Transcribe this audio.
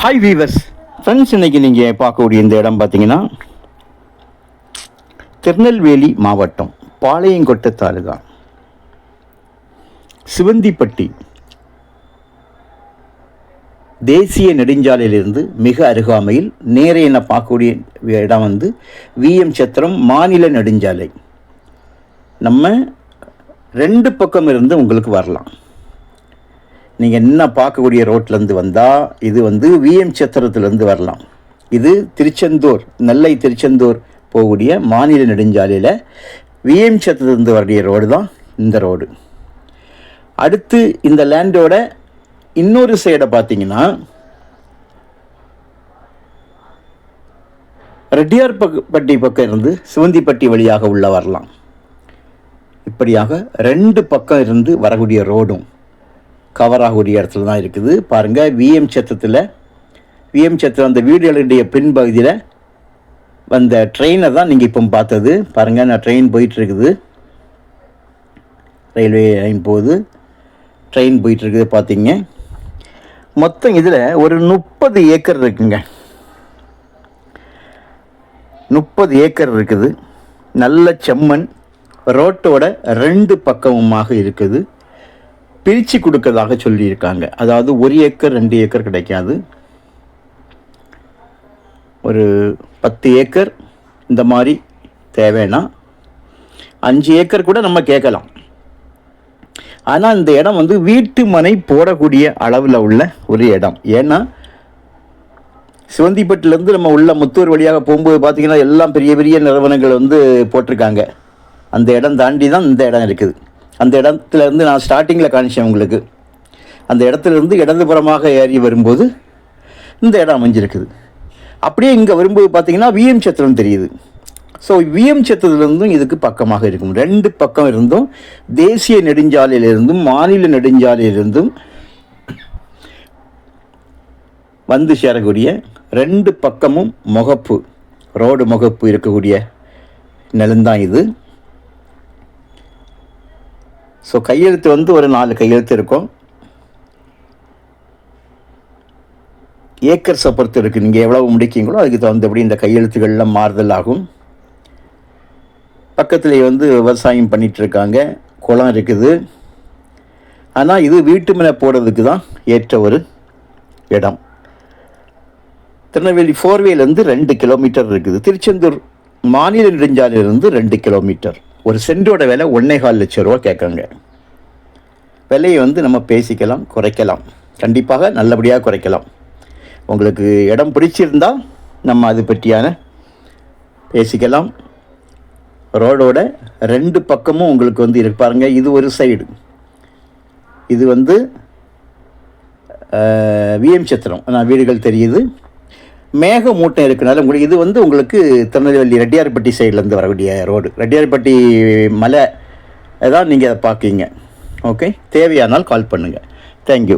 Hi viewers friends, இன்றைக்கி நீங்கள் பார்க்கக்கூடிய இந்த இடம் பார்த்தீங்கன்னா திருநெல்வேலி மாவட்டம் பாளையங்கோட்டை தாலுகா சிவந்திப்பட்டி தேசிய நெடுஞ்சாலையிலிருந்து மிக அருகாமையில் நேரே என்ன பார்க்கக்கூடிய இடம் வந்து விஎம் சத்திரம் மாநில நெடுஞ்சாலை. நம்ம ரெண்டு பக்கம் இருந்து உங்களுக்கு வரலாம். நீங்கள் என்ன பார்க்கக்கூடிய ரோட்லேருந்து வந்தால் இது வந்து விஎம் சத்திரத்துலேருந்து வரலாம். இது திருச்செந்தூர், நெல்லை திருச்செந்தூர் போகக்கூடிய மாநில நெடுஞ்சாலையில் விஎம் சத்திரத்துலேருந்து வரக்கூடிய ரோடு தான் இந்த ரோடு. அடுத்து இந்த லேண்டோட இன்னொரு சைடை பார்த்தீங்கன்னா ரெட்டியார்பட்டி பக்கம் இருந்து சிவந்திப்பட்டி வழியாக உள்ள வரலாம். இப்படியாக ரெண்டு பக்கம் இருந்து வரக்கூடிய ரோடும் கவர் ஆகக்கூடிய இடத்துல தான் இருக்குது. பாருங்கள், விஎம் சத்திரம் அந்த வீடுகளுடைய பின்பகுதியில் வந்த ட்ரெயினை தான் நீங்கள் இப்போ பார்த்தது. பாருங்கள், நான் ட்ரெயின் போயிட்டுருக்குது, ரயில்வே லைன் போகுது, ட்ரெயின் போயிட்டுருக்குது. பார்த்தீங்க, மொத்தம் இதில் ஒரு 30 ஏக்கர் இருக்குங்க. 30 ஏக்கர் இருக்குது. நல்ல செம்மண் ரோட்டோட ரெண்டு பக்கமுமாக இருக்குது. பிரித்து கொடுக்கறதாக சொல்லியிருக்காங்க. அதாவது 1 ஏக்கர் 2 ஏக்கர் கிடைக்காது. ஒரு 10 ஏக்கர் இந்த மாதிரி தேவைன்னா 5 ஏக்கர் கூட நம்ம கேட்கலாம். ஆனால் இந்த இடம் வந்து வீட்டு மனை போடக்கூடிய அளவில் உள்ள ஒரு இடம். ஏன்னா சிவந்திப்பட்டிலேருந்து நம்ம உள்ள முத்தூர் வழியாக போகும்போது பார்த்திங்கன்னா எல்லாம் பெரிய பெரிய நிறுவனங்கள் வந்து போட்டிருக்காங்க. அந்த இடம் தாண்டி தான் இந்த இடம் இருக்குது. அந்த இடத்துலேருந்து நான் ஸ்டார்டிங்கில் காணிச்சேன் உங்களுக்கு. அந்த இடத்துலேருந்து இடதுபுறமாக ஏறி வரும்போது இந்த இடம் அமைஞ்சிருக்குது. அப்படியே இங்கே வரும்போது பார்த்திங்கன்னா விஎம் சத்திரம் தெரியுது. ஸோ விஎம் சத்திரத்துலேருந்தும் இதுக்கு பக்கமாக இருக்கும். ரெண்டு பக்கம் இருந்தும் தேசிய நெடுஞ்சாலையிலிருந்தும் மாநில நெடுஞ்சாலையிலிருந்தும் வந்து சேரக்கூடிய ரெண்டு பக்கமும் முகப்பு, ரோடு முகப்பு இருக்கக்கூடிய நிலந்தான் இது. ஸோ கையெழுத்து வந்து ஒரு 4 கையெழுத்து இருக்கும். ஏக்கர்ஸை பொறுத்து இருக்குது. நீங்கள் எவ்வளவு முடிக்கீங்களோ அதுக்கு தகுந்தபடி இந்த கையெழுத்துக்கள்லாம் மாறுதல் ஆகும். பக்கத்தில் வந்து விவசாயம் பண்ணிகிட்ருக்காங்க, குளம் இருக்குது. ஆனால் இது வீட்டு மனை போடுறதுக்கு தான் ஏற்ற ஒரு இடம். திருநெல்வேலி 4வேலேருந்து 2 கிலோமீட்டர் இருக்குது. திருச்செந்தூர் மாநில நெடுஞ்சாலையிலிருந்து 2 கிலோமீட்டர். ஒரு சென்டோட விலை 1,4 லட்சம் ரூபா கேட்குறாங்க. விலையை வந்து நம்ம பேசிக்கலாம், குறைக்கலாம். கண்டிப்பாக நல்லபடியாக குறைக்கலாம். உங்களுக்கு இடம் பிடிச்சிருந்தால் நம்ம அது பற்றியான பேசிக்கலாம். ரோடோட ரெண்டு பக்கமும் உங்களுக்கு வந்து இருப்பாருங்க. இது ஒரு சைடு, இது வந்து விஎம் சத்திரம் வீடுகள் தெரியுது. மேக மூட்டம் இருக்கிறனால உங்களுக்கு இது வந்து உங்களுக்கு திருநெல்வேலி ரெட்டியார்பட்டி சைட்லேருந்து வரக்கூடிய ரோடு. ரெட்டியார்பட்டி மலை தான் நீங்கள் அதை பார்க்கிங்க. ஓகே, தேவையானால் கால் பண்ணுங்கள். தேங்க்யூ.